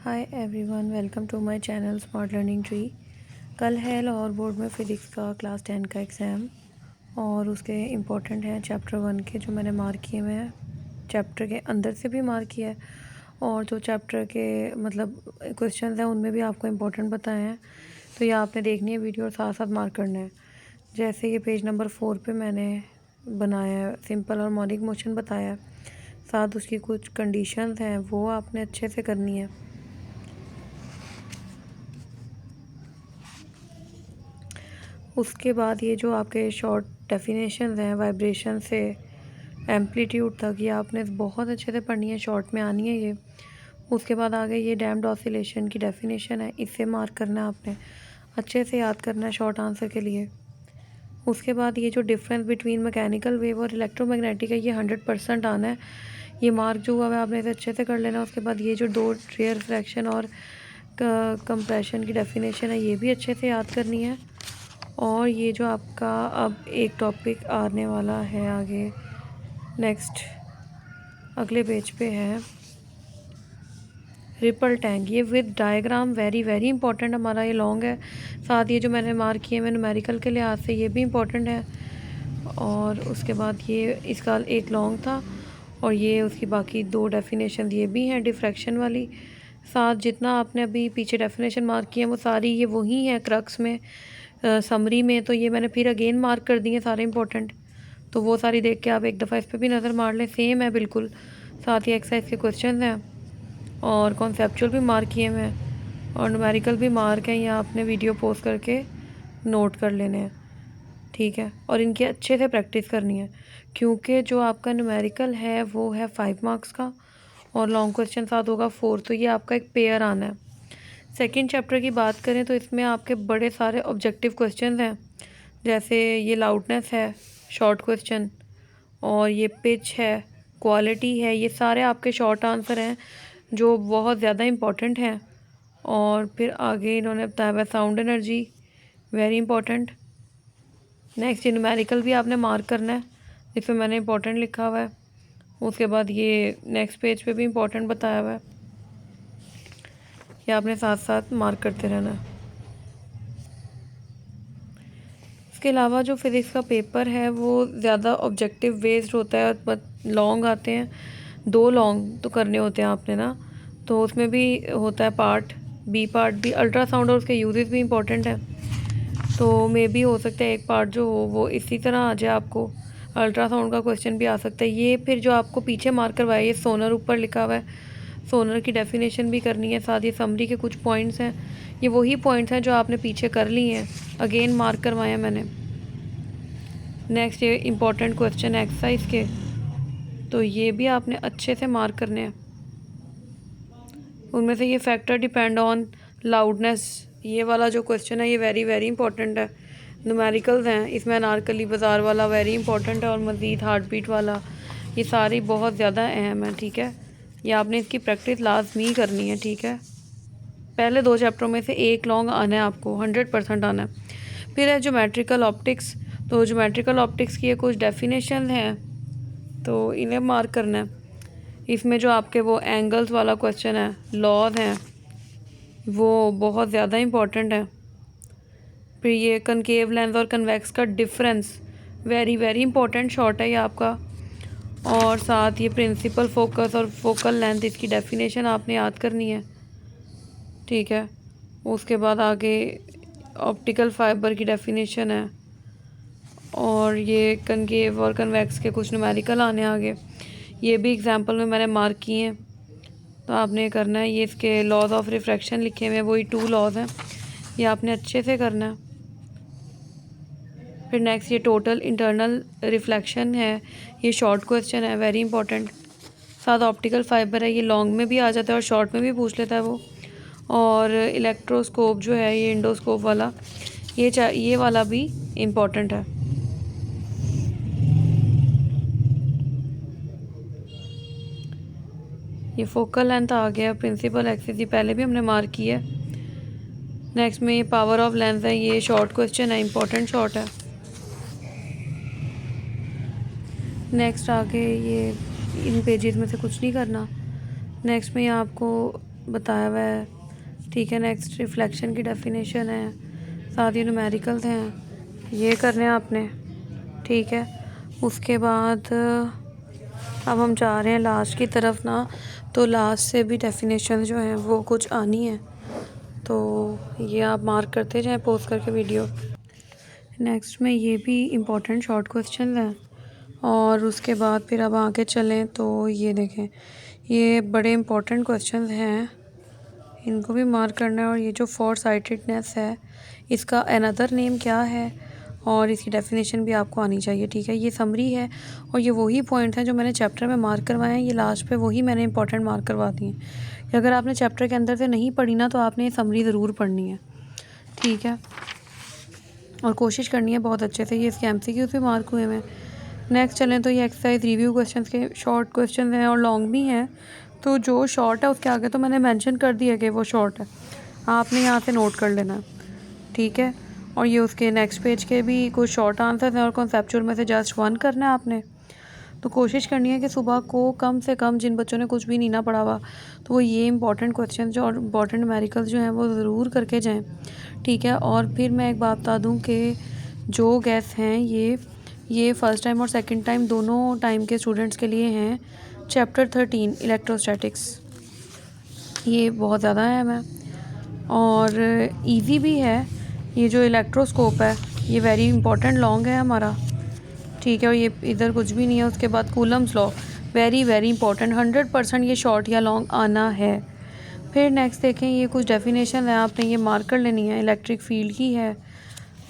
Hi everyone, welcome to my channel smart learning tree. कल है Lahore board में physics का क्लास 10 का एग्ज़ाम और उसके इम्पोर्टेंट हैं चैप्टर 1 के जो मैंने मार्क किए हुए हैं। चैप्टर के अंदर से भी मार्क किया है और जो चैप्टर के मतलब क्वेश्चंस हैं उनमें भी आपको इम्पोर्टेंट बताए हैं। तो ये आपने देखनी है वीडियो और साथ साथ मार्क करना है। जैसे ये पेज नंबर 4 पे मैंने बनाया है, सिंपल और मॉनिक मोशन बताया है, साथ उसकी कुछ कंडीशंस हैं वो आपने अच्छे से करनी है। उसके बाद ये जो आपके शॉर्ट डेफिनेशंस हैं वाइब्रेशन से एम्पलीट्यूड तक, ये आपने बहुत अच्छे से पढ़नी है, शॉर्ट में आनी है ये। उसके बाद आगे ये डैम्प्ड ऑसिलेशन की डेफिनेशन है, इसे मार्क करना है आपने, अच्छे से याद करना है शॉर्ट आंसर के लिए। उसके बाद ये जो डिफरेंस बिटवीन मैकेनिकल वेव और इलेक्ट्रोमैग्नेटिक है, ये 100% आना है। ये मार्क जो हुआ है आपने इसे अच्छे से कर लेना। उसके बाद ये जो दो रेयर फ्रैक्शन और कंप्रेशन की डेफिनेशन है, ये भी अच्छे से याद करनी है। और ये जो आपका अब एक टॉपिक आने वाला है आगे, नेक्स्ट अगले पेज पे है रिपल टैंक। ये with diagram very very important, हमारा ये लॉन्ग है। साथ ये जो मैंने मार्क किए हैं न्यूमेरिकल के लिहाज से ये भी इम्पोर्टेंट है। और उसके बाद ये इसका एक लॉन्ग था और ये उसकी बाकी दो डेफिनेशन ये भी हैं डिफ्रैक्शन वाली। साथ जितना आपने अभी पीछे डेफिनेशन मार्क किए हैं वो सारी ये वही हैं क्रक्स में, समरी में। तो ये मैंने फिर अगेन मार्क कर दिए सारे इंपॉर्टेंट, तो वो सारी देख के आप एक दफ़ा इस पर भी नज़र मार लें, सेम है बिल्कुल। साथ ही एक्सरसाइज के क्वेश्चन हैं और कॉन्सेप्चुअल भी मार्क किए हुए हैं और न्यूमेरिकल भी मार्क हैं। ये आपने वीडियो पोस्ट करके नोट कर लेने हैं, ठीक है। और इनकी अच्छे से प्रैक्टिस करनी है क्योंकि जो आपका न्यूमेरिकल है वो है 5 मार्क्स का और लॉन्ग क्वेश्चन साथ होगा 4, तो ये आपका एक पेयर आना है। सेकंड चैप्टर की बात करें तो इसमें आपके बड़े सारे ऑब्जेक्टिव क्वेश्चंस हैं, जैसे ये लाउडनेस है शॉर्ट क्वेश्चन, और ये पिच है, क्वालिटी है, ये सारे आपके शॉर्ट आंसर हैं जो बहुत ज़्यादा इम्पॉर्टेंट हैं। और फिर आगे इन्होंने बताया हुआ sound energy, very important. Next numerical भी आपने मार्क करना है, इसमें मैंने इंपॉर्टेंट लिखा हुआ है। उसके बाद ये नेक्स्ट पेज पे भी इंपॉर्टेंट बताया हुआ है, ये आपने साथ साथ मार्क करते रहना है। इसके अलावा जो फिज़िक्स का पेपर है वो ज़्यादा ऑब्जेक्टिव बेस्ड होता है, बट लॉन्ग आते हैं, 2 लॉन्ग तो करने होते हैं आपने ना। तो उसमें भी होता है पार्ट बी, पार्ट भी अल्ट्रासाउंड और उसके यूजेस भी इम्पोर्टेंट है। तो मे भी हो सकता है एक पार्ट जो हो वो इसी तरह आ जाए, आपको अल्ट्रासाउंड का क्वेश्चन भी आ सकता है। ये फिर जो आपको पीछे मार्क करवाया, ये सोनर ऊपर लिखा हुआ है, सोनर की डेफिनेशन भी करनी है। साथ ही समरी के कुछ पॉइंट्स हैं, ये वही पॉइंट्स हैं जो आपने पीछे कर लिए हैं, अगेन मार्क करवाया मैंने। नेक्स्ट ये इम्पॉर्टेंट क्वेश्चन एक्सरसाइज के, तो ये भी आपने अच्छे से मार्क करने हैं। उनमें से ये फैक्टर डिपेंड ऑन लाउडनेस, ये वाला जो क्वेश्चन है ये वेरी वेरी इंपॉर्टेंट है। न्यूमेरिकल्स हैं इसमें, अनारकली बाज़ार वाला वेरी इंपॉर्टेंट है और मज़ीद हार्ट बीट वाला, ये सारी बहुत ज़्यादा अहम है, ठीक है। ये आपने इसकी प्रैक्टिस लाजमी करनी है, ठीक है। पहले 2 चैप्टरों में से एक लॉन्ग आना है आपको, 100% आना है। फिर है ज्योमेट्रिकल ऑप्टिक्स, तो ज्योमेट्रिकल ऑप्टिक्स की कुछ डेफिनेशन हैं तो इन्हें मार्क करना है। इसमें जो आपके वो एंगल्स वाला क्वेश्चन है, लॉज हैं, वो बहुत ज़्यादा इम्पॉर्टेंट है। फिर ये कनकेव लेंस और कन्वेक्स का difference, very very important short है ये आपका। और साथ ये प्रिंसिपल फोकस और फोकल लेंथ, इसकी डेफिनेशन आपने याद करनी है, ठीक है। उसके बाद आगे ऑप्टिकल फाइबर की डेफिनेशन है और ये कनकेव और कन्वेक्स के कुछ न्यूमेरिकल आने आगे, ये भी एग्जांपल में मैंने मार्क किए हैं, तो आपने करना है। ये इसके लॉज ऑफ रिफ्रैक्शन लिखे हुए हैं, वही 2 लॉज हैं, ये आपने अच्छे से करना है। फिर नेक्स्ट ये टोटल इंटरनल रिफ्लेक्शन है, ये शॉर्ट क्वेश्चन है, वेरी इंपॉर्टेंट। साथ ऑप्टिकल फाइबर है, ये लॉन्ग में भी आ जाता है और शॉर्ट में भी पूछ लेता है वो। और इलेक्ट्रोस्कोप जो है ये इंडोस्कोप वाला, ये वाला भी इम्पॉर्टेंट है। ये फोकल लेंथ आ गया, प्रिंसिपल एक्सिस ये पहले भी हमने मार्क किया है। नेक्स्ट में ये पावर ऑफ लेंस है, ये शॉर्ट क्वेश्चन है, इंपॉर्टेंट शॉर्ट है। नेक्स्ट आगे ये इन पेजेस में से कुछ नहीं करना। नेक्स्ट में आपको बताया हुआ है, ठीक है। नेक्स्ट रिफ्लेक्शन की डेफिनेशन है, साथ ही न्यूमेरिकल्स हैं, ये करने हैं आपने, ठीक है। उसके बाद अब हम जा रहे हैं लास्ट की तरफ ना, तो लास्ट से भी डेफिनेशन जो हैं वो कुछ आनी है, तो ये आप मार्क करते जाएं पोस्ट करके वीडियो। नेक्स्ट में ये भी इम्पोर्टेंट शॉर्ट क्वेश्चन हैं, और उसके बाद फिर अब आगे चलें तो ये देखें, ये बड़े इम्पोर्टेंट क्वेश्चन हैं, इनको भी मार्क करना है। और ये जो फॉर साइटेडनेस है, इसका अनदर नेम क्या है, और इसकी डेफिनेशन भी आपको आनी चाहिए, ठीक है। ये समरी है, और ये वही पॉइंट हैं जो मैंने चैप्टर में मार्क करवाए हैं, ये लास्ट पे वही मैंने इंपॉर्टेंट मार्क करवा दिए हैं। कि अगर आपने चैप्टर के अंदर से नहीं पढ़ी ना, तो आपने ये समरी ज़रूर पढ़नी है, ठीक है। और कोशिश करनी है बहुत अच्छे से, ये इसके MCQs भी मार्क हुए हैं। नेक्स्ट चलें तो ये एक्सरसाइज रिव्यू क्वेश्चंस के शॉर्ट क्वेश्चन हैं और लॉन्ग भी हैं, तो जो शॉर्ट है उसके आगे तो मैंने मेंशन कर दिया कि वो शॉर्ट है, आपने यहाँ से नोट कर लेना, ठीक है। और ये उसके नेक्स्ट पेज के भी कुछ शॉर्ट आंसर्स हैं, और कॉन्सेप्चुअल में से जस्ट 1 करना है आपने। तो कोशिश करनी है कि सुबह को कम से कम, जिन बच्चों ने कुछ भी नहीं ना पढ़ा हुआ, तो वो ये इंपॉर्टेंट क्वेश्चन जो और इंपॉर्टेंट न्यूमेरिकल्स जो हैं वो ज़रूर करके जाएं, ठीक है। और फिर मैं एक बात बता दूं कि जो गेस हैं ये फ़र्स्ट टाइम और सेकंड टाइम दोनों टाइम के स्टूडेंट्स के लिए हैं। चैप्टर 13 इलेक्ट्रोस्टैटिक्स, ये बहुत ज़्यादा है मैं, और इजी भी है। ये जो इलेक्ट्रोस्कोप है ये वेरी इंपॉर्टेंट लॉन्ग है हमारा, ठीक है। और ये इधर कुछ भी नहीं है। उसके बाद Coulomb's law, very very important, 100% ये शॉर्ट या लॉन्ग आना है। फिर नेक्स्ट देखें, ये कुछ डेफिनेशन है, आपने ये मार्क कर लेनी है, इलेक्ट्रिक फील्ड की है।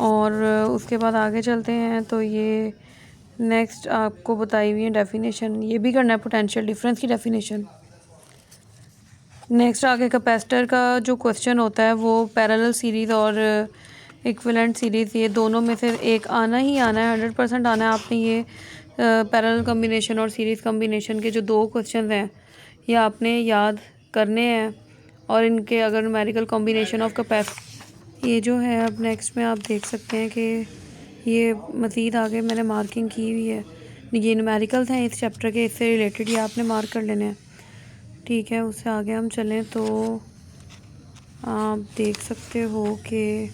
और उसके बाद आगे चलते हैं, तो ये नेक्स्ट आपको बताई हुई है डेफिनेशन, ये भी करना है, पोटेंशियल डिफरेंस की डेफिनेशन। नेक्स्ट आगे कैपेसिटर का जो क्वेश्चन होता है वो पैरेलल सीरीज़ और इक्विवेलेंट सीरीज़, ये दोनों में से एक आना ही आना है, 100% आना है। आपने ये पैरेलल कम्बिनेशन और सीरीज़ कम्बिनेशन के जो 2 क्वेश्चन हैं ये आपने याद करने हैं, और इनके अगर न्यूमेरिकल कॉम्बिनेशन ऑफ ये जो है, अब नेक्स्ट में आप देख सकते हैं कि ये मज़ीद आगे मैंने मार्किंग की हुई है, ये न्यूमेरिकल्स हैं इस चैप्टर के, इससे रिलेटेड ये आपने मार्क कर लेने हैं, ठीक है। उससे आगे हम चलें तो आप देख सकते हो कि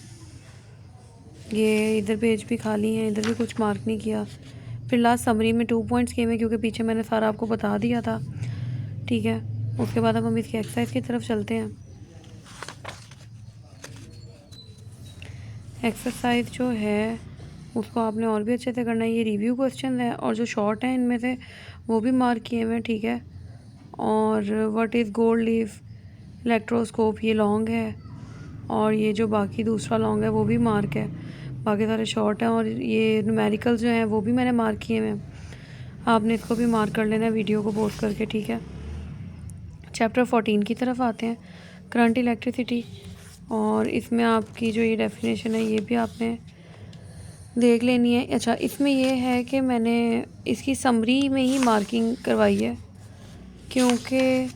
ये इधर पेज भी खाली है, इधर भी कुछ मार्क नहीं किया। फिर लास्ट समरी में 2 पॉइंट्स किए हैं, क्योंकि पीछे मैंने सारा आपको बता दिया था, ठीक है। उसके बाद अब हम इसकी एक्सरसाइज की तरफ चलते हैं। एक्सरसाइज जो है उसको आपने और भी अच्छे से करना है। ये रिव्यू क्वेश्चन है, और जो शॉर्ट हैं इनमें से वो भी मार्क किए हुए हैं, ठीक है। और what is gold leaf electroscope, ये लॉन्ग है, और ये जो बाकी दूसरा लॉन्ग है वो भी मार्क है, बाकी सारे शॉर्ट हैं। और ये न्यूमेरिकल्स जो हैं वो भी मैंने मार्क किए हैं, आपने इसको भी मार्क कर लेना है वीडियो को पोस्ट करके, ठीक है। चैप्टर 14 की तरफ आते हैं, करंट इलेक्ट्रिसिटी, और इसमें आपकी जो ये डेफिनेशन है ये भी आपने देख लेनी है। अच्छा, इसमें ये है कि मैंने इसकी समरी में ही मार्किंग करवाई है, क्योंकि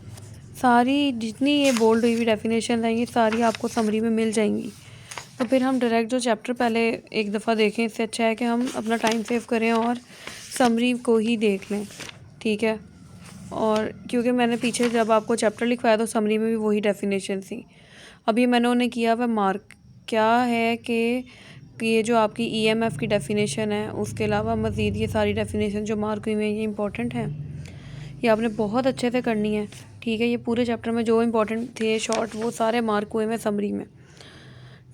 सारी जितनी ये बोल्ड हुई हुई डेफिनेशन है ये सारी आपको समरी में मिल जाएंगी, तो फिर हम डायरेक्ट जो चैप्टर पहले एक दफ़ा देखें, इससे अच्छा है कि हम अपना टाइम सेव करें और समरी को ही देख लें, ठीक है। और क्योंकि मैंने पीछे जब आपको चैप्टर लिखवाया तो समरी में भी वही डेफिनेशन थी। अभी मैंने उन्हें किया वह मार्क क्या है कि ये जो आपकी EMF की डेफिनेशन है, उसके अलावा मज़ीद ये सारी डेफिनेशन जो मार्क हुई हैं ये इंपॉर्टेंट हैं, ये आपने बहुत अच्छे से करनी है, ठीक है। ये पूरे चैप्टर में जो इंपॉर्टेंट थे शॉर्ट वो सारे मार्क हुए हैं समरी में,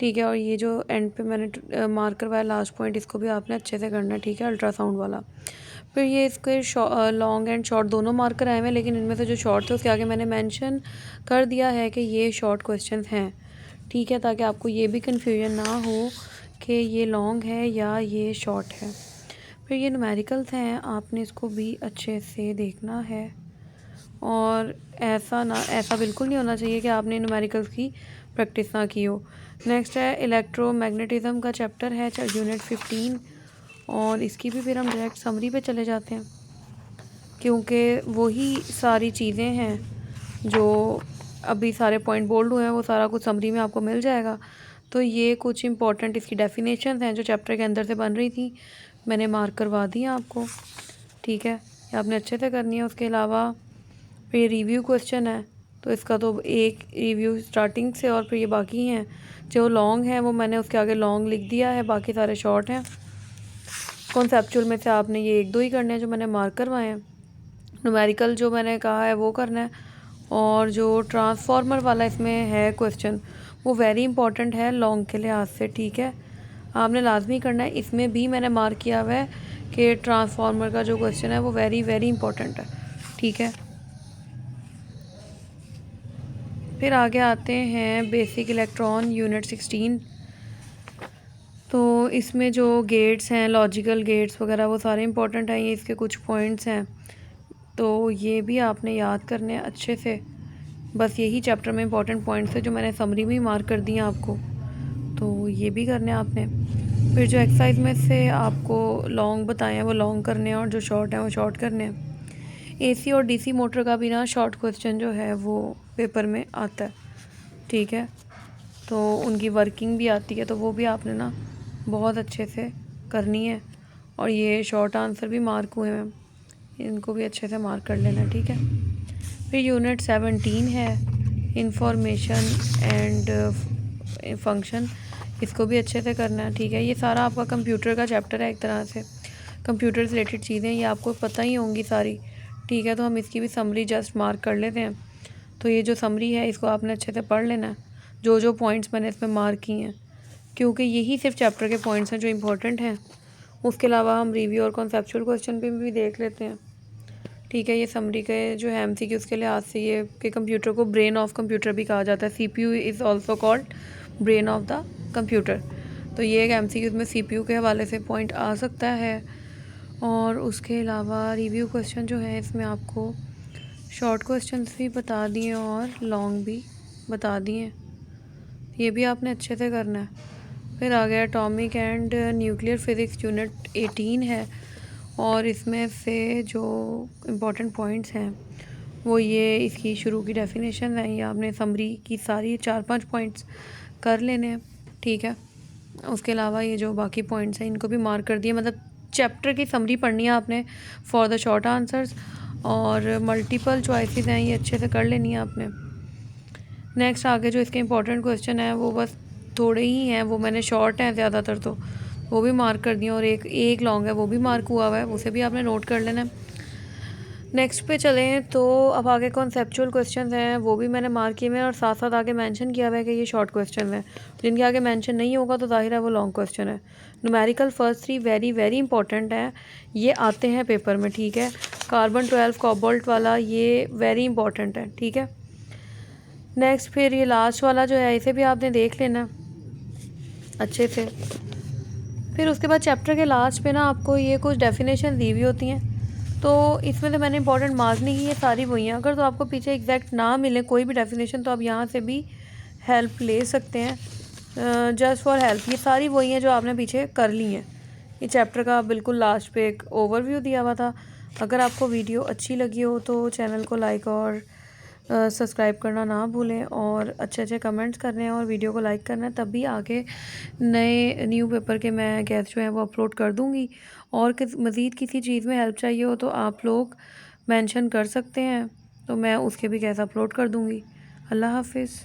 ठीक है। और ये जो एंड पे मैंने मार्क करवाया लास्ट पॉइंट, इसको भी आपने अच्छे से करना है, ठीक है, अल्ट्रासाउंड वाला। फिर ये इसके लॉन्ग एंड शॉर्ट दोनों मार्कर आए हुए हैं, लेकिन इनमें से जो शॉर्ट थे उसके आगे मैंने मेंशन कर दिया है कि ये शॉर्ट क्वेश्चंस हैं, ठीक है, ताकि आपको ये भी कन्फ्यूजन ना हो कि ये लॉन्ग है या ये शॉर्ट है। फिर ये न्यूमेरिकल्स हैं, आपने इसको भी अच्छे से देखना है, और ऐसा बिल्कुल नहीं होना चाहिए कि आपने न्यूमेरिकल्स की प्रैक्टिस ना की हो। नेक्स्ट है इलेक्ट्रोमैग्नेटिज़्म का चैप्टर है, यूनिट 15, और इसकी भी फिर हम डायरेक्ट समरी पे चले जाते हैं, क्योंकि वही सारी चीज़ें हैं जो अभी सारे पॉइंट बोल्ड हुए हैं, वो सारा कुछ समरी में आपको मिल जाएगा। तो ये कुछ इंपॉर्टेंट इसकी डेफिनेशन हैं जो चैप्टर के अंदर से बन रही थी, मैंने मार्क करवा दी आपको, ठीक है, ये आपने अच्छे से करनी है। उसके अलावा फिर रिव्यू क्वेश्चन है, तो इसका तो एक रिव्यू स्टार्टिंग से और फिर ये बाकी हैं। जो लॉन्ग है वो मैंने उसके आगे लॉन्ग लिख दिया है, बाकी सारे शॉर्ट हैं। कॉन्सेप्चुअल में से आपने ये 1-2 ही करने हैं जो मैंने मार्क करवाए हैं। न्यूमेरिकल जो मैंने कहा है वो करना है। और जो ट्रांसफार्मर वाला इसमें है क्वेश्चन, वो वेरी इंपॉर्टेंट है लॉन्ग के लिहाज से, ठीक है। आपने लाजमी करना है। इसमें भी मैंने मार्क किया हुआ है कि ट्रांसफार्मर का जो क्वेश्चन है वो वेरी वेरी इंपॉर्टेंट है, ठीक है। फिर आगे आते हैं बेसिक इलेक्ट्रॉन यूनिट 16। तो इसमें जो गेट्स हैं, लॉजिकल गेट्स वगैरह, वो सारे इंपॉर्टेंट हैं। ये इसके कुछ पॉइंट्स हैं, तो ये भी आपने याद करने हैं अच्छे से। बस यही चैप्टर में इंपॉर्टेंट पॉइंट्स है जो मैंने समरी में ही मार्क कर दिए आपको, तो ये भी करने हैं आपने। फिर जो एक्सरसाइज में से आपको लॉन्ग बताए हैं वो लॉन्ग करने हैं, और जो शॉर्ट हैं वो शॉर्ट करने हैं। एसी और डीसी मोटर का भी ना शॉर्ट क्वेश्चन जो है वो पेपर में आता है, ठीक है। तो उनकी वर्किंग भी आती है, तो वो भी आपने ना बहुत अच्छे से करनी है। और ये शॉर्ट आंसर भी मार्क हुए हैं, इनको भी अच्छे से मार्क कर लेना, ठीक है। फिर यूनिट 17 है इंफॉर्मेशन एंड फंक्शन, इसको भी अच्छे से करना है, ठीक है। ये सारा आपका कंप्यूटर का चैप्टर है, एक तरह से कंप्यूटर से रिलेटेड चीज़ें ये आपको पता ही होंगी सारी, ठीक है। तो हम इसकी भी समरी जस्ट मार्क कर लेते हैं। तो ये जो समरी है इसको आपने अच्छे से पढ़ लेना है, जो जो पॉइंट्स मैंने इसमें मार्क किए हैं, क्योंकि यही सिर्फ चैप्टर के पॉइंट्स हैं जो इम्पोर्टेंट हैं। उसके अलावा हम रिव्यू और कॉन्सेप्चुअल क्वेश्चन पे भी देख लेते हैं, ठीक है। ये समरी के जो है एमसीक्यू उसके लिहाज से ये कि कंप्यूटर को ब्रेन ऑफ कंप्यूटर भी कहा जाता है। CPU is also called brain of the computer. तो ये एक एमसीक्यू में सीपीयू के हवाले से पॉइंट आ सकता है। और उसके अलावा रिव्यू क्वेश्चन जो है इसमें आपको शॉर्ट क्वेश्चन भी बता दिए और लॉन्ग भी बता दिए, ये भी आपने अच्छे से करना है। फिर आ गया atomic and nuclear physics unit 18 है, और इसमें से जो इम्पोर्टेंट पॉइंट्स हैं वो ये इसकी शुरू की डेफिनेशन है, ये आपने समरी की सारी 4-5 पॉइंट्स कर लेने हैं, ठीक है। उसके अलावा ये जो बाकी पॉइंट्स हैं इनको भी मार्क कर दिए, मतलब चैप्टर की समरी पढ़नी है आपने फॉर द शॉर्ट आंसर्स, और मल्टीपल चॉइसेस हैं ये अच्छे से कर लेनी है आपने। नेक्स्ट आगे जो इसके इंपॉर्टेंट क्वेश्चन है वो बस थोड़े ही हैं, वो मैंने शॉर्ट हैं ज़्यादातर, तो वो भी मार्क कर दिए, और एक लॉन्ग है वो भी मार्क हुआ हुआ है, उसे भी आपने नोट कर लेना है। नेक्स्ट पे चलें तो अब आगे कॉन्सेप्चुअल क्वेश्चंस हैं, वो भी मैंने मार्क किए हैं, और साथ साथ आगे मेंशन किया हुआ है कि ये शॉर्ट क्वेश्चन हैं। जिनके आगे मेंशन नहीं होगा तो जाहिर है वो लॉन्ग क्वेश्चन है। Numerical first 3 very very important हैं, ये आते हैं पेपर में, ठीक है। कार्बन 12 कोबाल्ट वाला ये वेरी इंपॉर्टेंट है, ठीक है। नेक्स्ट फिर ये लास्ट वाला जो है इसे भी आपने देख लेना अच्छे से। फिर उसके बाद चैप्टर के लास्ट पे ना आपको ये कुछ डेफिनेशन दी हुई होती हैं, तो इसमें तो मैंने इंपॉर्टेंट मार्क नहीं की, ये सारी वही हैं। अगर तो आपको पीछे एग्जैक्ट ना मिले कोई भी डेफिनेशन तो आप यहाँ से भी हेल्प ले सकते हैं, जस्ट फॉर हेल्प। ये सारी वही हैं जो आपने पीछे कर ली हैं। ये चैप्टर का बिल्कुल लास्ट पे एक ओवरव्यू दिया हुआ था। अगर आपको वीडियो अच्छी लगी हो तो चैनल को लाइक और सब्सक्राइब करना ना भूलें, और अच्छे अच्छे कमेंट्स करने हैं और वीडियो को लाइक करना है, तभी आगे नए न्यू पेपर के मैं गैस जो है वो अपलोड कर दूँगी। और मज़ीद किसी चीज़ में हेल्प चाहिए हो तो आप लोग मेंशन कर सकते हैं, तो मैं उसके भी गैस अपलोड कर दूँगी। अल्लाह हाफिज़।